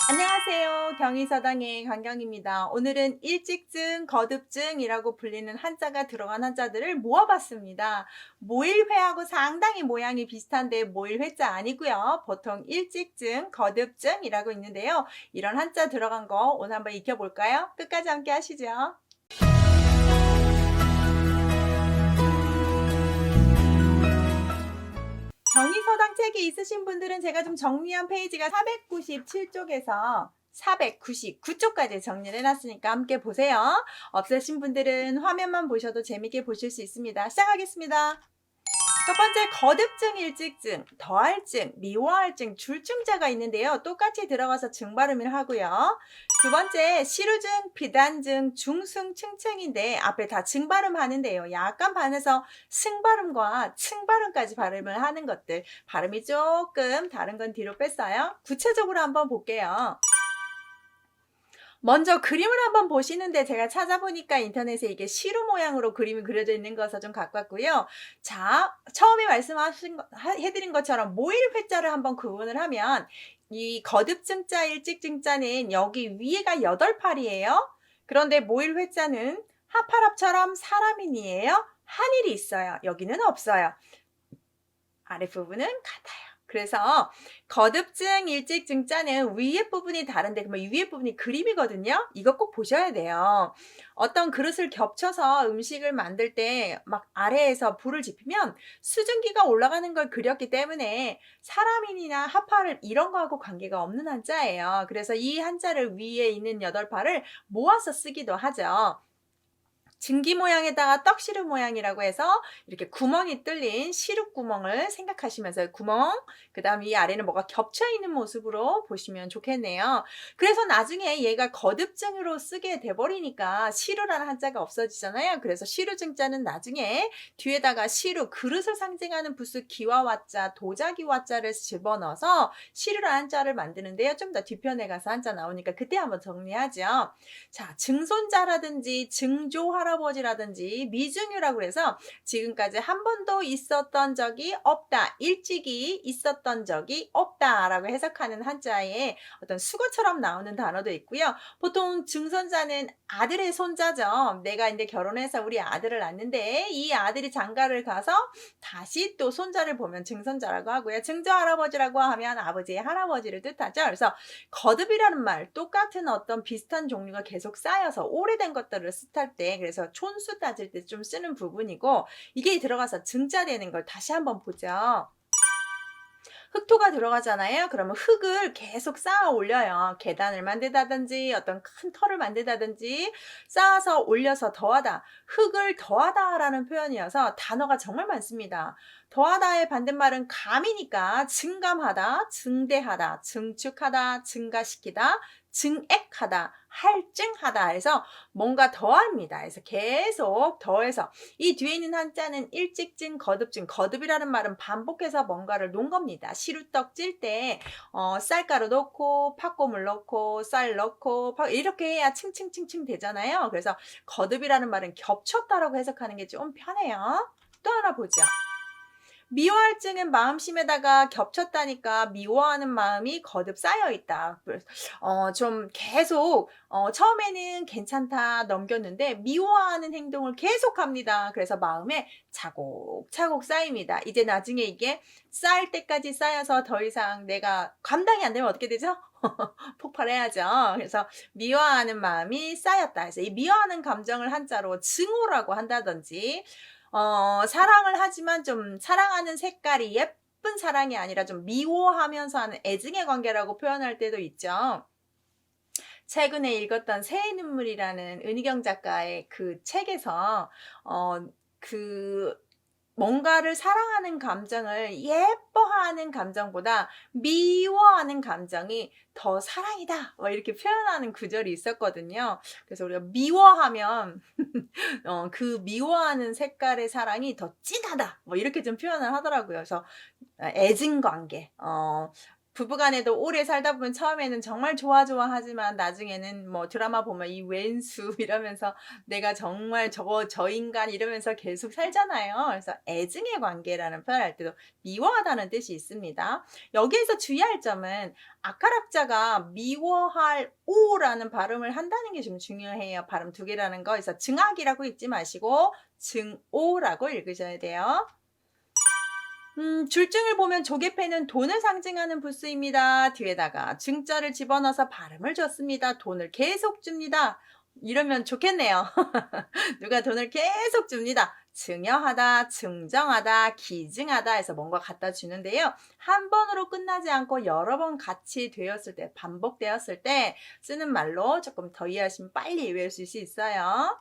안녕하세요. 경희서당의 강경입니다. 오늘은 일직증, 거듭증이라고 불리는 한자가 들어간 한자들을 모아봤습니다. 모일회하고 상당히 모양이 비슷한데 모일회자 아니고요. 보통 일직증, 거듭증이라고 있는데요. 이런 한자 들어간 거 오늘 한번 익혀볼까요? 끝까지 함께 하시죠. 경희서당 책이 있으신 분들은 제가 좀 정리한 페이지가 497쪽에서 499쪽까지 정리를 해놨으니까 함께 보세요. 없으신 분들은 화면만 보셔도 재밌게 보실 수 있습니다. 시작하겠습니다. 첫 번째 거듭증, 일직증, 더할증, 미워할증, 줄증자가 있는데요. 똑같이 들어가서 증 발음을 하고요. 두 번째 시루증, 비단증, 중승, 층층인데 앞에 다 증 발음하는데요. 약간 반해서 승 발음과 층 발음까지 발음을 하는 것들. 발음이 조금 다른 건 뒤로 뺐어요. 구체적으로 한번 볼게요. 먼저 그림을 한번 보시는데 제가 찾아보니까 인터넷에 이게 시루 모양으로 그림이 그려져 있는 것을 좀 갖고 왔고요. 자, 처음에 해드린 것처럼 모일 회자를 한번 구분을 하면 이 거듭증자, 일직증자는 여기 위에가 8팔이에요. 그런데 모일 회자는 하파랍처럼 사람인이에요. 한일이 있어요. 여기는 없어요. 아랫부분은 같아요. 그래서 거듭증, 일직증자는 위에 부분이 다른데 그러면 위에 부분이 그림이거든요. 이거 꼭 보셔야 돼요. 어떤 그릇을 겹쳐서 음식을 만들 때 막 아래에서 불을 지피면 수증기가 올라가는 걸 그렸기 때문에 사람인이나 하파를 이런 거하고 관계가 없는 한자예요. 그래서 이 한자를 위에 있는 8팔을 모아서 쓰기도 하죠. 증기 모양에다가 떡시루 모양이라고 해서 이렇게 구멍이 뚫린 시루구멍을 생각하시면서 구멍, 그 다음 이 아래는 뭐가 겹쳐 있는 모습으로 보시면 좋겠네요. 그래서 나중에 얘가 거듭증으로 쓰게 돼버리니까 시루라는 한자가 없어지잖아요. 그래서 시루증자는 나중에 뒤에다가 시루, 그릇을 상징하는 부수 기와 와자, 도자기 와자를 집어넣어서 시루라는 한자를 만드는데요. 좀 더 뒤편에 가서 한자 나오니까 그때 한번 정리하죠. 자, 증손자라든지 증조 할아버지라든지 미증유라고 해서 지금까지 한 번도 있었던 적이 없다. 일찍이 있었던 적이 없다라고 해석하는 한자에 어떤 수거처럼 나오는 단어도 있고요. 보통 증손자는 아들의 손자죠. 내가 이제 결혼해서 우리 아들을 낳는데 이 아들이 장가를 가서 다시 또 손자를 보면 증손자라고 하고요. 증조 할아버지라고 하면 아버지의 할아버지를 뜻하죠. 그래서 거듭이라는 말, 똑같은 어떤 비슷한 종류가 계속 쌓여서 오래된 것들을 뜻할 때, 그래서 촌수 따질 때 좀 쓰는 부분이고, 이게 들어가서 증자 되는 걸 다시 한번 보죠. 흙토가 들어가잖아요. 그러면 흙을 계속 쌓아 올려요. 계단을 만들다든지 어떤 큰 터를 만들다든지 쌓아서 올려서 더하다. 흙을 더하다라는 표현이어서 단어가 정말 많습니다. 더하다의 반대말은 감이니까 증감하다, 증대하다, 증축하다, 증가시키다, 증액하다, 할증하다 해서 뭔가 더합니다. 그래서 계속 더해서 이 뒤에 있는 한자는 일직증, 거듭증, 거듭이라는 말은 반복해서 뭔가를 놓은 겁니다. 시루떡 찔 때 쌀가루 넣고 팥고물 넣고 쌀 넣고 이렇게 해야 층층층층 되잖아요. 그래서 거듭이라는 말은 겹쳤다라고 해석하는 게 좀 편해요. 또 하나 보죠. 미워할증은 마음심에다가 겹쳤다니까 미워하는 마음이 거듭 쌓여 있다. 좀 계속 처음에는 괜찮다 넘겼는데 미워하는 행동을 계속합니다. 그래서 마음에 차곡차곡 쌓입니다. 이제 나중에 이게 쌓일 때까지 쌓여서 더 이상 내가 감당이 안 되면 어떻게 되죠? 폭발해야죠. 그래서 미워하는 마음이 쌓였다. 그래서 이 미워하는 감정을 한자로 증오라고 한다든지 사랑을 하지만 좀 사랑하는 색깔이 예쁜 사랑이 아니라 좀 미워하면서 하는 애증의 관계라고 표현할 때도 있죠. 최근에 읽었던 새의 눈물이라는 은희경 작가의 그 책에서 그 뭔가를 사랑하는 감정을 예뻐하는 감정보다 미워하는 감정이 더 사랑이다. 뭐 이렇게 표현하는 구절이 있었거든요. 그래서 우리가 미워하면 그 미워하는 색깔의 사랑이 더 진하다. 뭐 이렇게 좀 표현을 하더라고요. 그래서 애증 관계, 부부간에도 오래 살다 보면 처음에는 정말 좋아하지만 나중에는 뭐 드라마 보면 이 웬수 이러면서 내가 정말 저 인간 이러면서 계속 살잖아요. 그래서 애증의 관계라는 표현을 할 때도 미워하다는 뜻이 있습니다. 여기에서 주의할 점은 아카락자가 미워할 오라는 발음을 한다는 게 좀 중요해요. 발음 두 개라는 거. 그래서 증악이라고 읽지 마시고 증오라고 읽으셔야 돼요. 줄증을 보면 조개패는 돈을 상징하는 부수입니다. 뒤에다가 증자를 집어넣어서 발음을 줬습니다. 돈을 계속 줍니다. 이러면 좋겠네요. 누가 돈을 계속 줍니다. 증여하다, 증정하다, 기증하다 해서 뭔가 갖다 주는데요. 한 번으로 끝나지 않고 여러 번 같이 되었을 때, 반복되었을 때 쓰는 말로 조금 더 이해하시면 빨리 외우실 수 있어요.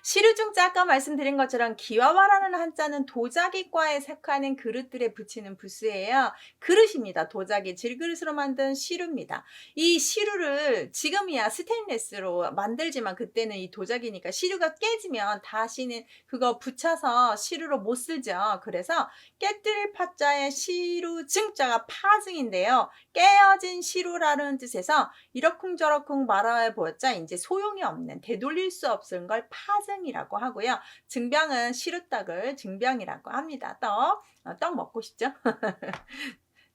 시류중자 아까 말씀드린 것처럼 기와와라는 한자는 도자기과에 속하는 그릇들에 붙이는 부수예요. 그릇입니다. 도자기 질그릇으로 만든 시루입니다. 이 시루를 지금이야 스테인레스로 만들지만 그때는 이 도자기니까 시루가 깨지면 다시는 그거 붙여서 시루로 못 쓰죠. 그래서 깨뜨릴 파자의 시루증자가 파증인데요. 깨어진 시루라는 뜻에서 이러쿵저러쿵 말해 보였자 이제 소용이 없는 되돌릴 수 없은 걸 파증이라고 하고요. 증병은 시루떡을 증병이라고 합니다. 떡 먹고 싶죠?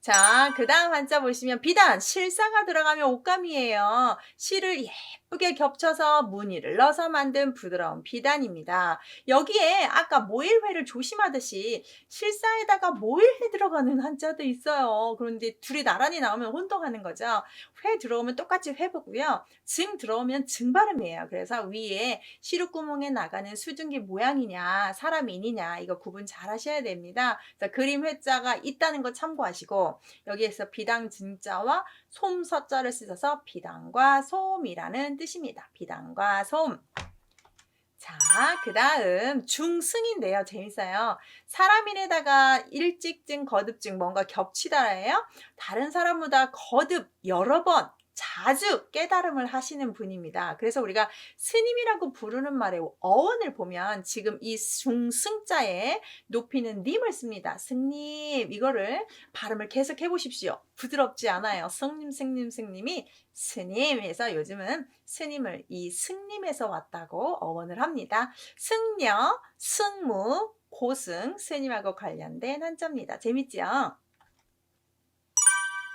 자, 그 다음 한자 보시면 비단, 실사가 들어가면 옷감이에요. 실을 예쁘게 겹쳐서 무늬를 넣어서 만든 부드러운 비단입니다. 여기에 아까 모일회를 조심하듯이 실사에다가 모일회 들어가는 한자도 있어요. 그런데 둘이 나란히 나오면 혼동하는 거죠. 회 들어오면 똑같이 회보고요. 증 들어오면 증 발음이에요. 그래서 위에 시루구멍에 나가는 수증기 모양이냐 사람인이냐 이거 구분 잘 하셔야 됩니다. 그래서 그림 회자가 있다는 거 참고하시고 여기에서 비당 진자와 솜 서자를 쓰셔서 비당과 솜이라는 뜻입니다. 비당과 솜. 자, 그 다음 중승인데요. 재밌어요. 사람인에다가 일직증, 거듭증 뭔가 겹치다예요. 다른 사람보다 거듭 여러 번 자주 깨달음을 하시는 분입니다. 그래서 우리가 스님이라고 부르는 말의 어원을 보면 지금 이 중승자에 높이는 님을 씁니다. 스님 이거를 발음을 계속 해보십시오. 부드럽지 않아요. 성님, 승님, 승님이 스님에서 요즘은 스님을 이 승님에서 왔다고 어원을 합니다. 승려, 승무, 고승, 스님하고 관련된 한자입니다. 재밌죠?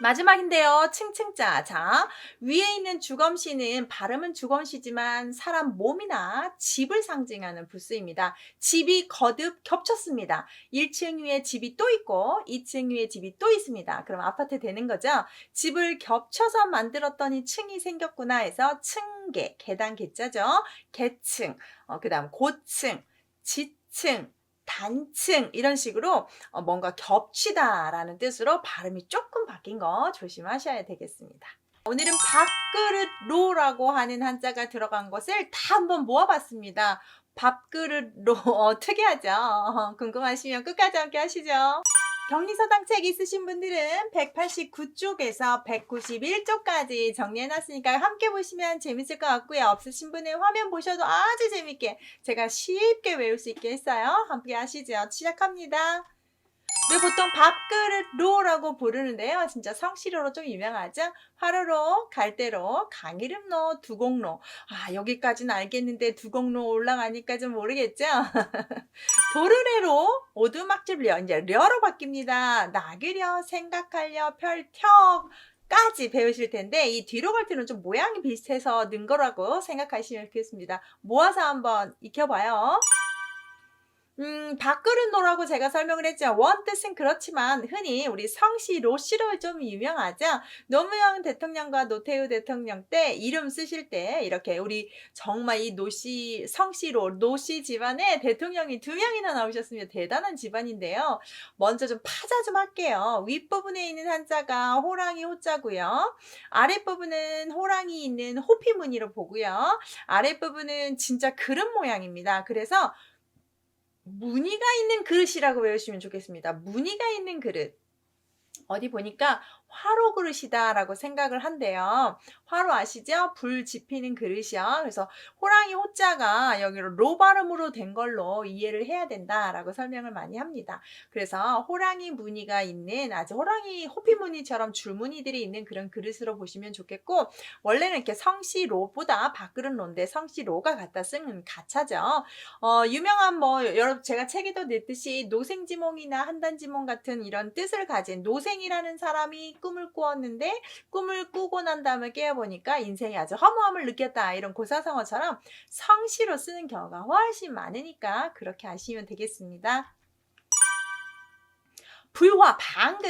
마지막인데요. 층층자. 자, 위에 있는 주검시는 발음은 주검시지만 사람 몸이나 집을 상징하는 부수입니다. 집이 거듭 겹쳤습니다. 1층 위에 집이 또 있고 2층 위에 집이 또 있습니다. 그럼 아파트 되는 거죠. 집을 겹쳐서 만들었더니 층이 생겼구나 해서 층계, 계단 계자죠. 계층, 그 다음 고층, 지층, 단층 이런 식으로 뭔가 겹치다라는 뜻으로 발음이 조금 바뀐 거 조심하셔야 되겠습니다. 오늘은 밥그릇로라고 하는 한자가 들어간 것을 다 한번 모아봤습니다. 밥그릇로 특이하죠? 궁금하시면 끝까지 함께 하시죠. 격리서당 책 있으신 분들은 189쪽에서 191쪽까지 정리해놨으니까 함께 보시면 재밌을 것 같고요. 없으신 분은 화면 보셔도 아주 재밌게 제가 쉽게 외울 수 있게 했어요. 함께 하시죠. 시작합니다. 우리 보통 밥그릇로라고 부르는데요. 진짜 성씨로로 좀 유명하죠. 화로로, 갈대로, 강이름로, 두곡로. 아, 여기까지는 알겠는데 두곡로 올라가니까 좀 모르겠죠? 도르래로, 오두막집려, 이제 려로 바뀝니다. 낙으려, 생각하려, 펼텨, 까지 배우실 텐데 이 뒤로 갈 때는 좀 모양이 비슷해서 는 거라고 생각하시면 좋겠습니다. 모아서 한번 익혀봐요. 밥그릇노라고 제가 설명을 했죠. 원 뜻은 그렇지만 흔히 우리 성씨 로씨로 좀 유명하죠. 노무현 대통령과 노태우 대통령 때 이름 쓰실 때 이렇게 우리 정말 이 노씨 성씨로 노씨 집안에 대통령이 2명이나 나오셨습니다. 대단한 집안인데요. 먼저 좀 파자 좀 할게요. 윗부분에 있는 한자가 호랑이 호자고요. 아랫부분은 호랑이 있는 호피무늬로 보고요. 아랫부분은 진짜 그릇 모양입니다. 그래서 무늬가 있는 그릇이라고 외우시면 좋겠습니다. 무늬가 있는 그릇. 어디 보니까 화로 그릇이다라고 생각을 한대요. 화로 아시죠? 불 지피는 그릇이요. 그래서 호랑이 호자가 여기로 로 발음으로 된 걸로 이해를 해야 된다라고 설명을 많이 합니다. 그래서 호랑이 무늬가 있는 아주 호랑이 호피 무늬처럼 줄무늬들이 있는 그런 그릇으로 보시면 좋겠고, 원래는 이렇게 성씨로보다 밥그릇 로인데 성씨로가 갖다 쓰는 가차죠. 유명한 여러분 제가 책에도 냈듯이 노생지몽이나 한단지몽 같은 이런 뜻을 가진 노생이라는 사람이 꿈을 꾸었는데 꿈을 꾸고 난 다음에 깨어보니까 인생이 아주 허무함을 느꼈다, 이런 고사성어처럼 성씨로 쓰는 경우가 훨씬 많으니까 그렇게 아시면 되겠습니다. 불화, 방금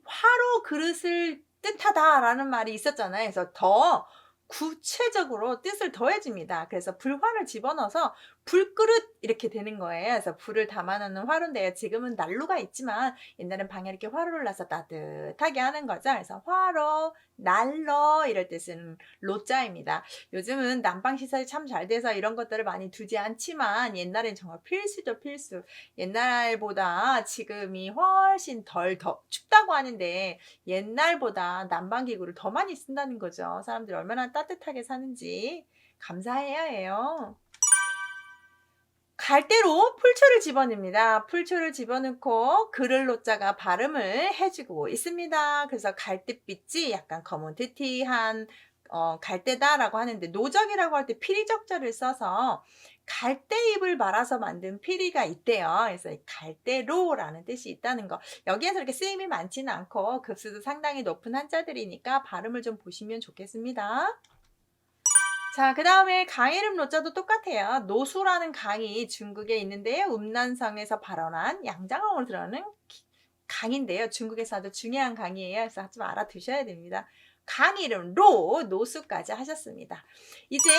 화로 그릇을 뜻하다라는 말이 있었잖아요. 그래서 더 구체적으로 뜻을 더해줍니다. 그래서 불화를 집어넣어서 불그릇 이렇게 되는 거예요. 그래서 불을 담아놓는 화로인데요. 지금은 난로가 있지만 옛날엔 방에 이렇게 화로를 놔서 따뜻하게 하는 거죠. 그래서 화로, 난로 이럴 때 쓰는 로자입니다. 요즘은 난방시설이 참 잘 돼서 이런 것들을 많이 두지 않지만 옛날엔 정말 필수죠, 필수. 옛날보다 지금이 훨씬 더 춥다고 하는데 옛날보다 난방기구를 더 많이 쓴다는 거죠. 사람들이 얼마나 따뜻하게 사는지 감사해야 해요. 갈대로 풀초를 집어냅니다. 풀초를 집어넣고 그를로자가 발음을 해주고 있습니다. 그래서 갈대빛이 약간 거뭇티티한 갈대다라고 하는데, 노적이라고 할 때 피리적절을 써서 갈대잎을 말아서 만든 피리가 있대요. 그래서 갈대로라는 뜻이 있다는 거. 여기에서 이렇게 쓰임이 많지는 않고 급수도 상당히 높은 한자들이니까 발음을 좀 보시면 좋겠습니다. 자, 그 다음에 강 이름 로자도 똑같아요. 노수라는 강이 중국에 있는데요. 음난성에서 발원한 양장어를 들어가는 강인데요. 중국에서 아주 중요한 강이에요. 그래서 좀 알아두셔야 됩니다. 강 이름 노수까지 하셨습니다. 이제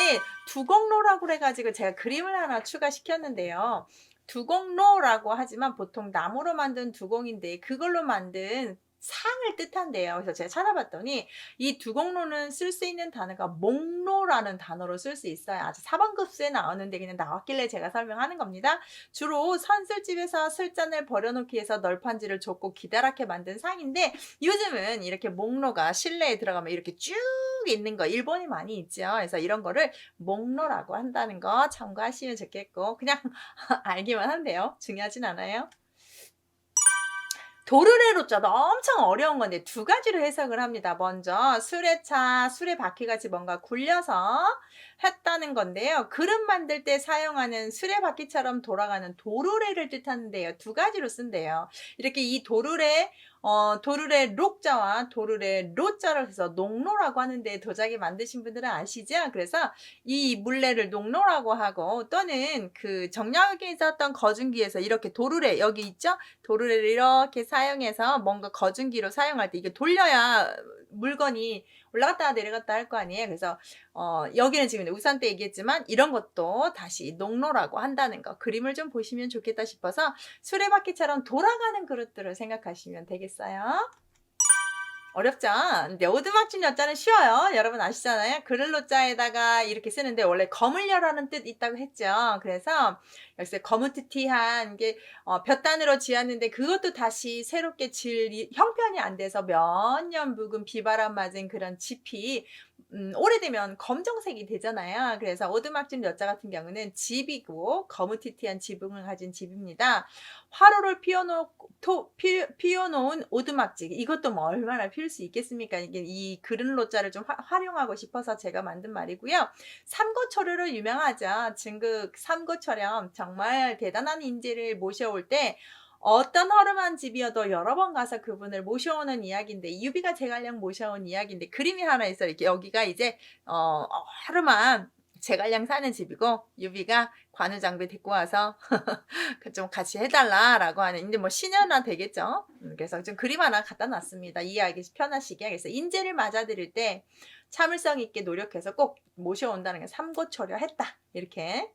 두곡로라고 해가지고 제가 그림을 하나 추가시켰는데요. 두곡로라고 하지만 보통 나무로 만든 두공인데 그걸로 만든 상을 뜻한대요. 그래서 제가 찾아봤더니 이 두곡로는 쓸 수 있는 단어가 목로라는 단어로 쓸 수 있어요. 아주 4번급수에 나오는데 그냥 나왔길래 제가 설명하는 겁니다. 주로 선술집에서 술잔을 버려놓기 위해서 널판지를 줬고 기다랗게 만든 상인데, 요즘은 이렇게 목로가 실내에 들어가면 이렇게 쭉 있는 거 일본이 많이 있죠. 그래서 이런 거를 목로라고 한다는 거 참고하시면 좋겠고, 그냥 알기만 한데요. 중요하진 않아요. 도르래로자도 엄청 어려운 건데 두 가지로 해석을 합니다. 먼저 수레차, 수레바퀴같이 뭔가 굴려서 했다는 건데요. 그릇 만들 때 사용하는 수레바퀴처럼 돌아가는 도르래를 뜻하는데요. 두 가지로 쓴대요. 이렇게 이 도르래 록자와 도르래 로자를 해서 농로라고 하는데 도자기 만드신 분들은 아시죠? 그래서 이 물레를 농로라고 하고, 또는 그 정력에 있었던 거중기에서 이렇게 도르래 여기 있죠? 도르래를 이렇게 사용해서 뭔가 거중기로 사용할 때 이게 돌려야 물건이 올라갔다 내려갔다 할 거 아니에요. 그래서 여기는 지금 우산 때 얘기했지만 이런 것도 다시 농로라고 한다는 거, 그림을 좀 보시면 좋겠다 싶어서 수레바퀴처럼 돌아가는 그릇들을 생각하시면 되겠어요. 어렵죠? 근데 오두막집 여자는 쉬워요. 여러분 아시잖아요. 그를로자에다가 이렇게 쓰는데 원래 거물려라는 뜻 있다고 했죠. 그래서 여기서 거무튀튀한 게 볕단으로 지었는데 그것도 다시 새롭게 형편이 안 돼서 몇 년 묵은 비바람 맞은 그런 집이 오래되면 검정색이 되잖아요. 그래서 오두막집 여자 같은 경우는 집이고 거무튀튀한 지붕을 가진 집입니다. 화로를 피워놓은 오두막집, 이것도 뭐 얼마나 피울 수 있겠습니까? 이게 이 그릇로자를 좀 활용하고 싶어서 제가 만든 말이고요. 삼고초려로 유명하죠. 중국 삼고초렴, 정말 대단한 인재를 모셔올 때 어떤 허름한 집이어도 여러 번 가서 그분을 모셔오는 이야기인데, 유비가 제갈량 모셔온 이야기인데 그림이 하나 있어요. 이렇게 여기가 이제 허름한 제갈량 사는 집이고 유비가 관우장비 데리고 와서 좀 같이 해달라라고 하는, 이제 뭐 시녀나 되겠죠. 그래서 좀 그림 하나 갖다 놨습니다. 이해하기 편하시게. 그래서 인재를 맞아들일 때 참을성 있게 노력해서 꼭 모셔온다는 게 삼고초려했다, 이렇게.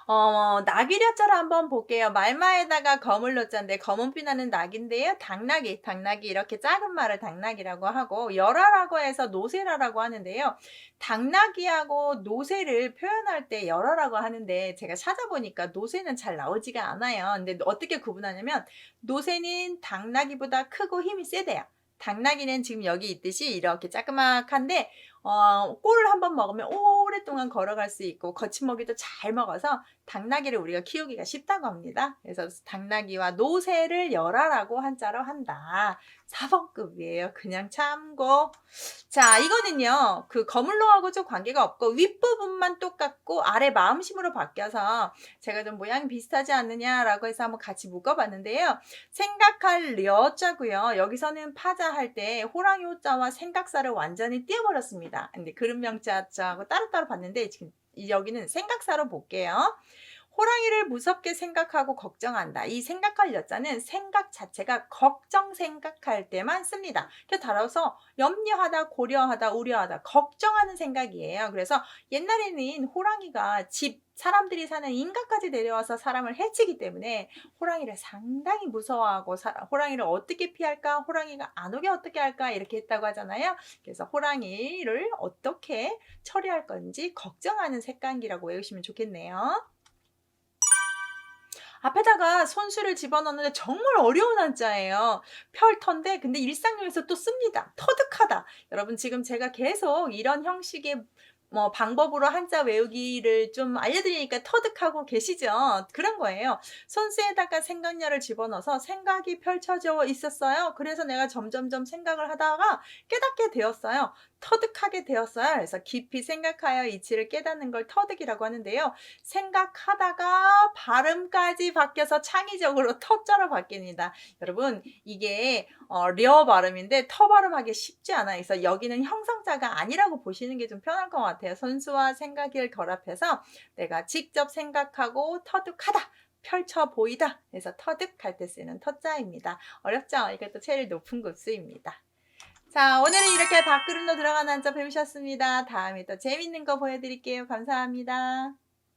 낙이려자를 한번 볼게요. 말마에다가 거물로자인데 검은빛 나는 낙인데요. 당나귀, 당나귀 이렇게 작은 말을 당나귀라고 하고 열화라고 해서 노세라라고 하는데요. 당나귀하고 노새를 표현할 때 열화라고 하는데 제가 찾아보니까 노새는 잘 나오지가 않아요. 근데 어떻게 구분하냐면 노새는 당나귀보다 크고 힘이 세대요. 당나귀는 지금 여기 있듯이 이렇게 자그마한데 꿀을 한번 먹으면 오랫동안 걸어갈 수 있고 거친 먹이도 잘 먹어서 당나귀를 우리가 키우기가 쉽다고 합니다. 그래서 당나귀와 노새를 열화라고 한자로 한다. 4번급이에요. 그냥 참고. 자, 이거는요. 그 거물로하고 좀 관계가 없고 윗부분만 똑같고 아래 마음심으로 바뀌어서 제가 좀 모양이 비슷하지 않느냐라고 해서 한번 같이 묶어봤는데요. 생각할 려자고요. 여기서는 파자할 때 호랑이 호자와 생각사를 완전히 띄워버렸습니다. 근데 그릇명자하고 따로따로 봤는데 지금 여기는 생각사로 볼게요. 호랑이를 무섭게 생각하고 걱정한다. 이 생각할 여자는 생각 자체가 걱정 생각할 때만 씁니다. 따라서 염려하다, 고려하다, 우려하다, 걱정하는 생각이에요. 그래서 옛날에는 호랑이가 집, 사람들이 사는 인가까지 내려와서 사람을 해치기 때문에 호랑이를 상당히 무서워하고 호랑이를 어떻게 피할까? 호랑이가 안 오게 어떻게 할까? 이렇게 했다고 하잖아요. 그래서 호랑이를 어떻게 처리할 건지 걱정하는 색간기라고 외우시면 좋겠네요. 앞에다가 손수를 집어넣는데 정말 어려운 한자예요. 펼터인데 근데 일상용에서 또 씁니다. 터득하다. 여러분 지금 제가 계속 이런 형식의 방법으로 한자 외우기를 좀 알려드리니까 터득하고 계시죠? 그런 거예요. 손수에다가 생각녀를 집어넣어서 생각이 펼쳐져 있었어요. 그래서 내가 점점점 생각을 하다가 깨닫게 되었어요. 터득하게 되었어요. 그래서 깊이 생각하여 이치를 깨닫는 걸 터득이라고 하는데요. 생각하다가 발음까지 바뀌어서 창의적으로 터자로 바뀝니다. 여러분 이게 려 발음인데 터 발음하기 쉽지 않아요. 그래서 여기는 형상자가 아니라고 보시는 게 좀 편할 것 같아요. 손수와 생각을 결합해서 내가 직접 생각하고 터득하다. 펼쳐 보이다. 그래서 터득할 때 쓰는 터자입니다. 어렵죠? 이것도 제일 높은 급수입니다. 자, 오늘은 이렇게 밥그릇로 들어가는 한자 배우셨습니다. 다음에 또 재밌는 거 보여드릴게요. 감사합니다.